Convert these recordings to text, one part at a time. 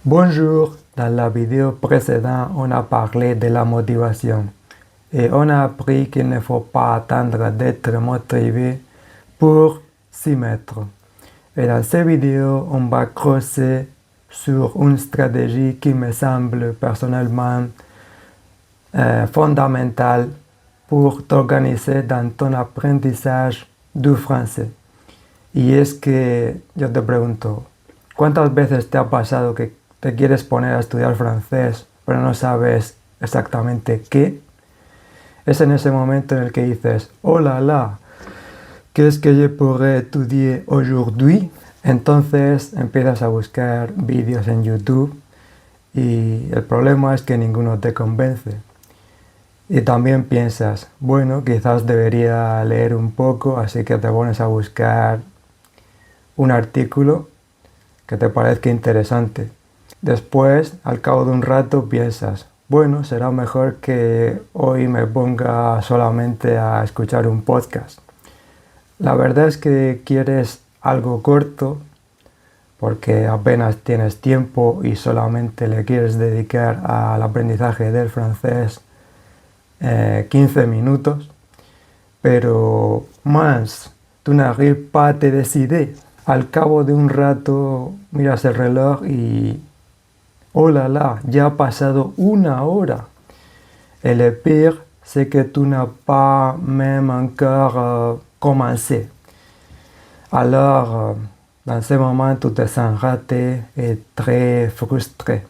Bonjour, dans la vidéo précédente, on a parlé de la motivation et on a appris qu'il ne faut pas attendre d'être motivé pour s'y mettre. Et dans cette vidéo, on va creuser sur une stratégie qui me semble personnellement fondamentale pour t'organiser dans ton aprendizaje du français. Y es que yo te pregunto, ¿cuántas veces te ha pasado que te quieres poner a estudiar francés, pero no sabes exactamente qué? Es en ese momento en el que dices, oh la la, ¿qu'est-ce que je pourrais étudier aujourd'hui? Entonces empiezas a buscar vídeos en YouTube y el problema es que ninguno te convence. Y también piensas, bueno, quizás debería leer un poco, así que te pones a buscar un artículo que te parezca interesante. Después, al cabo de un rato, piensas, bueno, será mejor que hoy me ponga solamente a escuchar un podcast. La verdad es que quieres algo corto porque apenas tienes tiempo y solamente le quieres dedicar al aprendizaje del francés 15 minutos, pero más, tu n'arrives pas à te décider. Al cabo de un rato miras el reloj y oh la la, ya ha pasado una hora. Et le pire, c'est que tu n'as pas même encore commencé. Alors, dans ce moment, tu te sens raté et très frustré.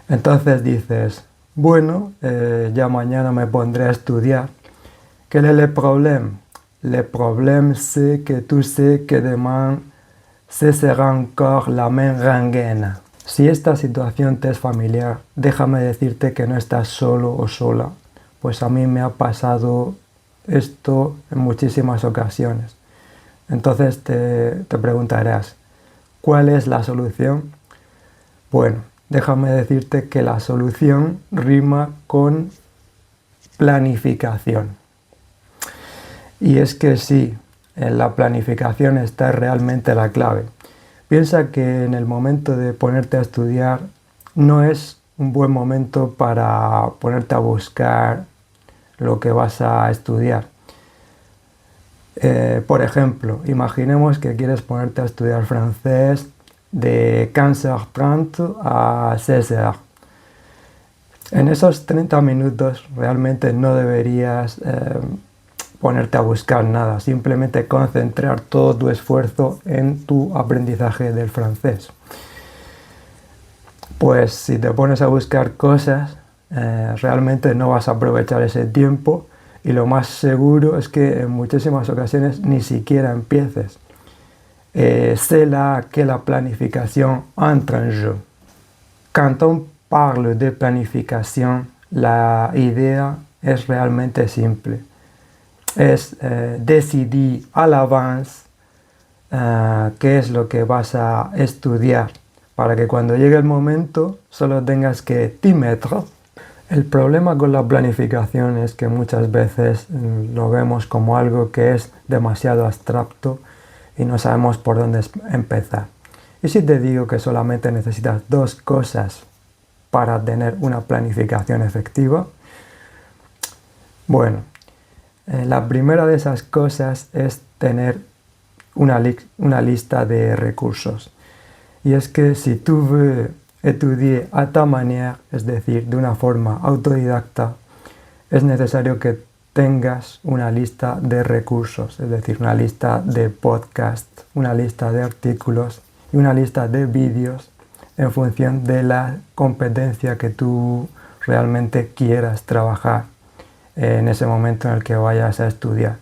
Entonces dices, bueno, ya mañana me pondré a estudiar. ¿Quel est le problème? Le problème, c'est que tu sais que demain, ce sera encore la même rengaine. Si esta situación te es familiar, déjame decirte que no estás solo o sola, pues a mí me ha pasado esto en muchísimas ocasiones. Entonces te preguntarás, ¿cuál es la solución? Bueno, déjame decirte que la solución rima con planificación. Y es que sí, en la planificación está realmente la clave. Piensa que en el momento de ponerte a estudiar no es un buen momento para ponerte a buscar lo que vas a estudiar. Por ejemplo, imaginemos que quieres ponerte a estudiar francés de 15h30 a 16h. En esos 30 minutos realmente no deberías ponerte a buscar nada, simplemente concentrar todo tu esfuerzo en tu aprendizaje del francés. Pues si te pones a buscar cosas, realmente no vas a aprovechar ese tiempo y lo más seguro es que en muchísimas ocasiones ni siquiera empieces. C'est là que la planification entre en jeu. Quand on parle de planificación, la idea es realmente simple. Es decidir a l'avance qué es lo que vas a estudiar para que cuando llegue el momento solo tengas que t'y mettre. El problema con la planificación es que muchas veces lo vemos como algo que es demasiado abstracto y no sabemos por dónde empezar. Y si te digo que solamente necesitas dos cosas para tener una planificación efectiva, bueno, la primera de esas cosas es tener una lista de recursos. Y es que si tú veux étudier à ta manière, es decir, de una forma autodidacta, es necesario que tengas una lista de recursos, es decir, una lista de podcasts, una lista de artículos y una lista de vídeos en función de la competencia que tú realmente quieras trabajar en ese momento en el que vayas a estudiar.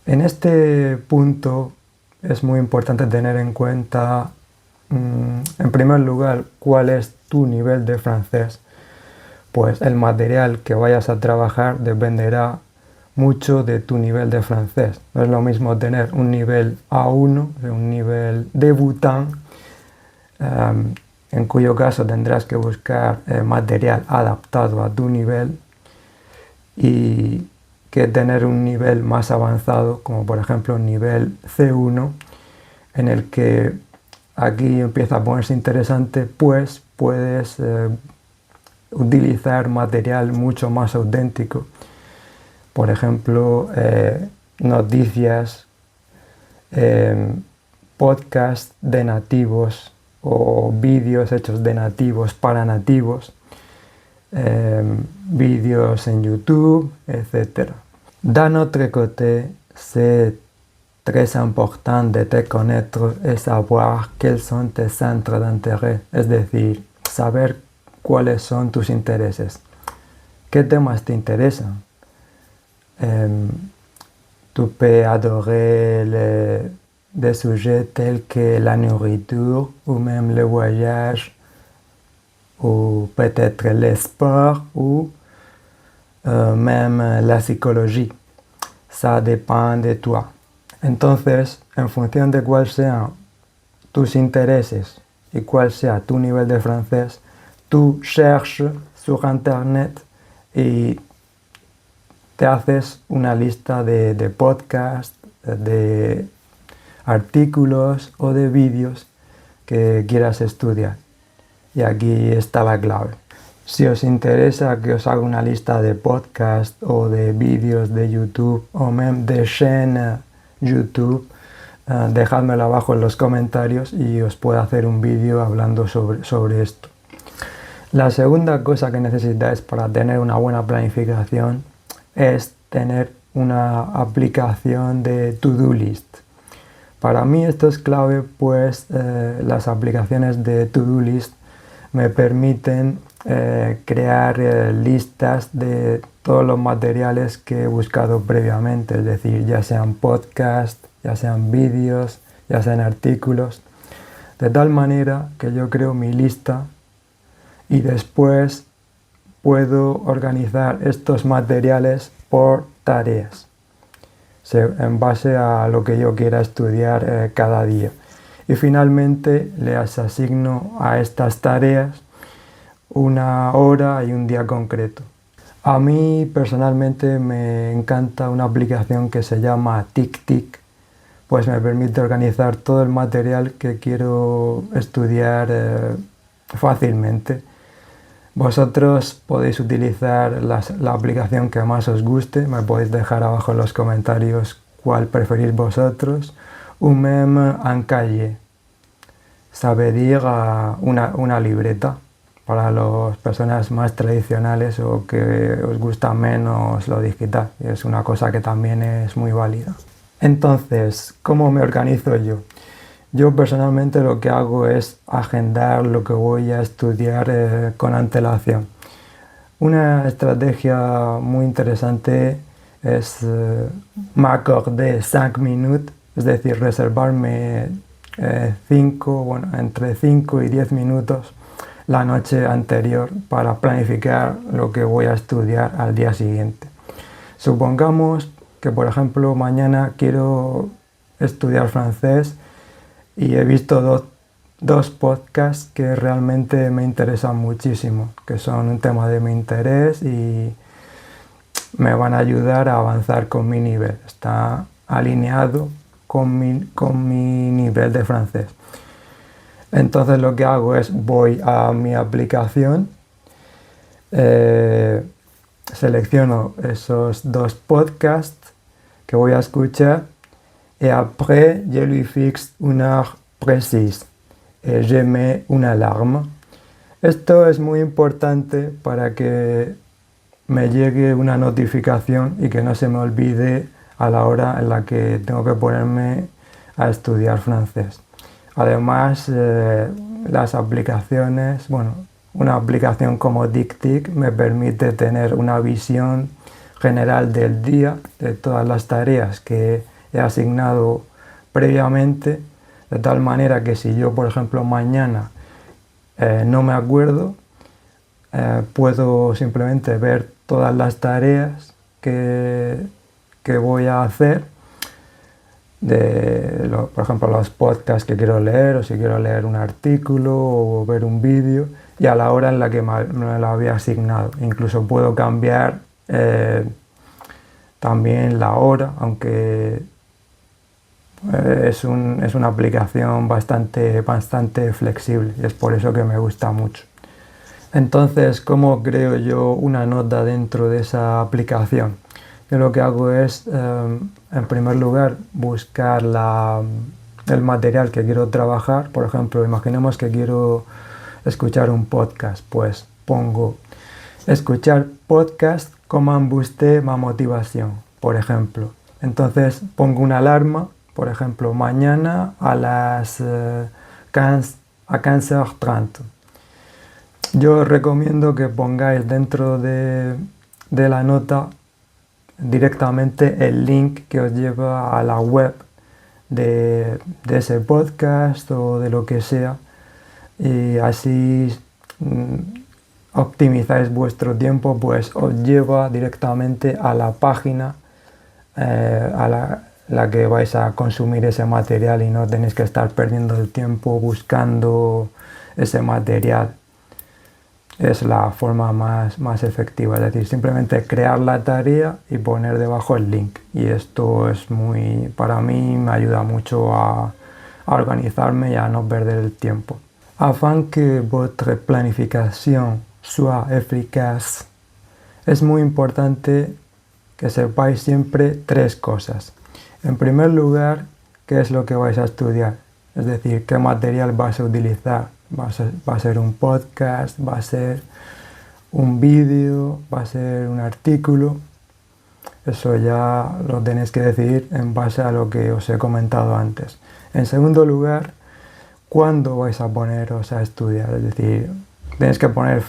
En este punto es muy importante tener en cuenta, en primer lugar, cuál es tu nivel de francés. Pues el material que vayas a trabajar dependerá mucho de tu nivel de francés. No es lo mismo tener un nivel A1, un nivel débutant, en cuyo caso tendrás que buscar material adaptado a tu nivel, y que tener un nivel más avanzado, como por ejemplo un nivel C1, en el que aquí empieza a ponerse interesante, pues puedes utilizar material mucho más auténtico. Por ejemplo, noticias, podcasts de nativos o vídeos hechos de nativos para nativos, vídeos en YouTube, etc. D'un autre côté, c'est très important de te connaître et savoir quels sont tes centres d'intérêt, es decir, saber cuáles son tus intereses. ¿Qué temas te interesan? Tu peux adorer des sujets tels que la nourriture ou même le voyage ou peut-être le sport ou même la psicología. Ça dépend de toi. Entonces, en función de cuáles sean tus intereses y cuál sea tu nivel de francés, tú cherches sur internet y te haces una lista de podcasts, de artículos o de vídeos que quieras estudiar. Y aquí está la clave. Si os interesa que os haga una lista de podcasts o de vídeos de YouTube o même de chaînes YouTube, dejádmelo abajo en los comentarios y os puedo hacer un vídeo hablando sobre esto. La segunda cosa que necesitáis para tener una buena planificación es tener una aplicación de to-do list. Para mí esto es clave, pues las aplicaciones de to-do list me permiten crear listas de todos los materiales que he buscado previamente, es decir, ya sean podcasts, ya sean vídeos, ya sean artículos, de tal manera que yo creo mi lista y después puedo organizar estos materiales por tareas, en base a lo que yo quiera estudiar cada día. Y finalmente les asigno a estas tareas una hora y un día concreto. A mí personalmente me encanta una aplicación que se llama TickTick, pues me permite organizar todo el material que quiero estudiar fácilmente. Vosotros podéis utilizar la aplicación que más os guste, me podéis dejar abajo en los comentarios cuál preferís vosotros, ou même un cahier, ça veut dire una libreta, para las personas más tradicionales o que os gusta menos lo digital, y es una cosa que también es muy válida. Entonces, ¿cómo me organizo yo? Yo personalmente lo que hago es agendar lo que voy a estudiar con antelación. Una estrategia muy interesante es m'accorder 5 minutos, es decir, reservarme entre 5 y 10 minutos la noche anterior para planificar lo que voy a estudiar al día siguiente. Supongamos que, por ejemplo, mañana quiero estudiar francés y he visto dos podcasts que realmente me interesan muchísimo, que son un tema de mi interés y me van a ayudar a avanzar con mi nivel. Está alineado con mi nivel de francés. Entonces lo que hago es voy a mi aplicación, selecciono esos 2 podcasts que voy a escuchar y après je lui fixe une heure précise et je mets une alarme. Esto es muy importante para que me llegue una notificación y que no se me olvide a la hora en la que tengo que ponerme a estudiar francés. Además, las aplicaciones, una aplicación como TickTick me permite tener una visión general del día, de todas las tareas que he asignado previamente, de tal manera que si yo, por ejemplo, mañana no me acuerdo, puedo simplemente ver todas las tareas que voy a hacer, por ejemplo, los podcasts que quiero leer, o si quiero leer un artículo o ver un vídeo, y a la hora en la que me lo había asignado. Incluso puedo cambiar también la hora, aunque Es una aplicación bastante flexible y es por eso que me gusta mucho. Entonces, ¿cómo creo yo una nota dentro de esa aplicación? Yo lo que hago es, en primer lugar, buscar el material que quiero trabajar. Por ejemplo, imaginemos que quiero escuchar un podcast, pues pongo escuchar podcast com em busté ma motivación, por ejemplo. Entonces pongo una alarma, por ejemplo, mañana a las 15h30. Yo os recomiendo que pongáis dentro de la nota directamente el link que os lleva a la web de ese podcast o de lo que sea, y así optimizáis vuestro tiempo, pues os lleva directamente a la página a la que vais a consumir ese material y no tenéis que estar perdiendo el tiempo buscando ese material. Es la forma más efectiva, es decir, simplemente crear la tarea y poner debajo el link. Y esto es para mí me ayuda mucho a organizarme y a no perder el tiempo. Afin que votre planificación soit efficace, es muy importante que sepáis siempre 3 cosas. En primer lugar, qué es lo que vais a estudiar, es decir, qué material vais a utilizar. Va a ser un podcast, va a ser un vídeo, va a ser un artículo. Eso ya lo tenéis que decidir en base a lo que os he comentado antes. En segundo lugar, ¿cuándo vais a poneros a estudiar? Es decir, tenéis que poner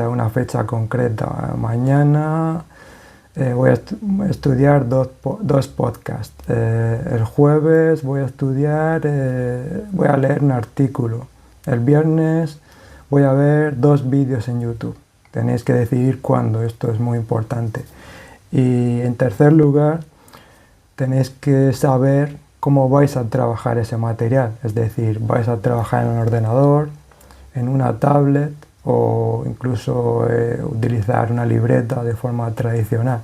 una fecha concreta. Mañana voy a estudiar dos podcasts. El jueves voy a leer un artículo. El viernes voy a ver 2 vídeos en YouTube. Tenéis que decidir cuándo, esto es muy importante. Y en tercer lugar, tenéis que saber cómo vais a trabajar ese material. Es decir, vais a trabajar en un ordenador, en una tablet o incluso utilizar una libreta de forma tradicional.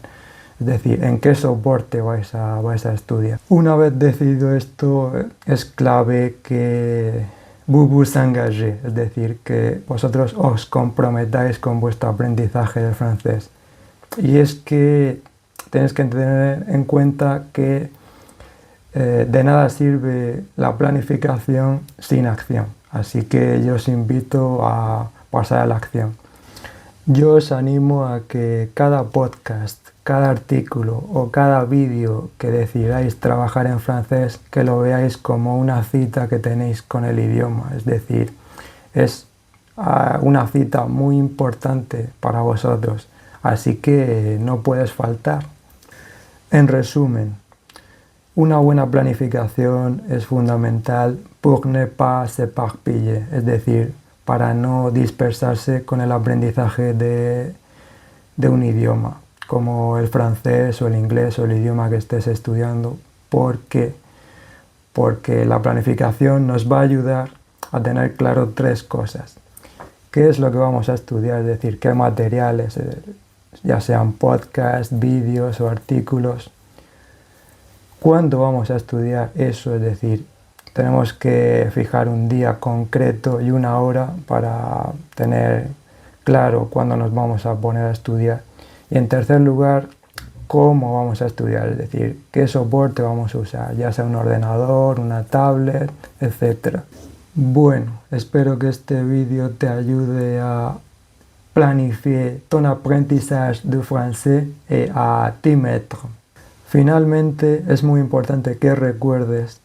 Es decir, en qué soporte vais a estudiar. Una vez decidido esto, es clave que vous engagez, es decir, que vosotros os comprometáis con vuestro aprendizaje del francés. Y es que tenéis que tener en cuenta que de nada sirve la planificación sin acción. Así que yo os invito a pasar a la acción. Yo os animo a que cada podcast, cada artículo o cada vídeo que decidáis trabajar en francés, que lo veáis como una cita que tenéis con el idioma. Es decir, es una cita muy importante para vosotros, así que no puedes faltar. En resumen, una buena planificación es fundamental pour ne pas s'éparpiller, es decir, para no dispersarse con el aprendizaje de un idioma, como el francés o el inglés o el idioma que estés estudiando. ¿Por qué? Porque la planificación nos va a ayudar a tener claro 3 cosas. ¿Qué es lo que vamos a estudiar? Es decir, qué materiales, ya sean podcasts, vídeos o artículos. ¿Cuándo vamos a estudiar eso? Es decir, tenemos que fijar un día concreto y una hora para tener claro cuándo nos vamos a poner a estudiar. Y en tercer lugar, cómo vamos a estudiar, es decir, qué soporte vamos a usar, ya sea un ordenador, una tablet, etc. Bueno, espero que este vídeo te ayude a planifier ton apprentissage du français et à t'y mettre. Finalmente, es muy importante que recuerdes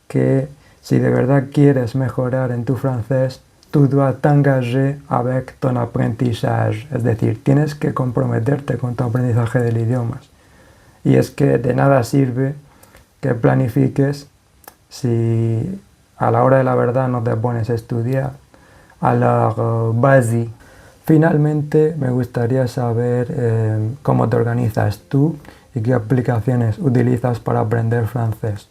que si de verdad quieres mejorar en tu francés, tu dois t'engager avec ton apprentissage, es decir, tienes que comprometerte con tu aprendizaje del idioma. Y es que de nada sirve que planifiques si a la hora de la verdad no te pones a estudiar. Alors, vas-y. Finalmente, me gustaría saber cómo te organizas tú y qué aplicaciones utilizas para aprender francés.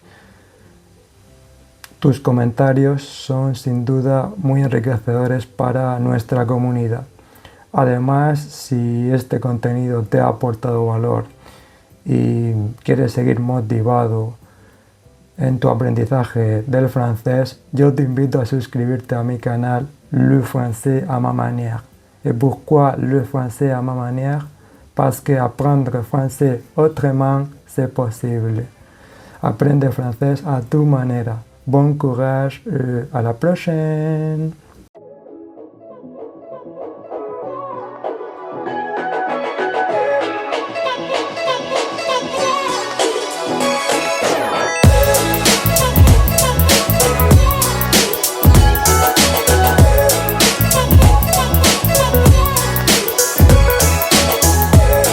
Tus comentarios son sin duda muy enriquecedores para nuestra comunidad. Además, si este contenido te ha aportado valor y quieres seguir motivado en tu aprendizaje del francés, yo te invito a suscribirte a mi canal Le Français à ma manière. Et pourquoi le français à ma manière? Parce que apprendre français autrement, c'est possible. Aprende francés a tu manera. Bon courage et à la prochaine.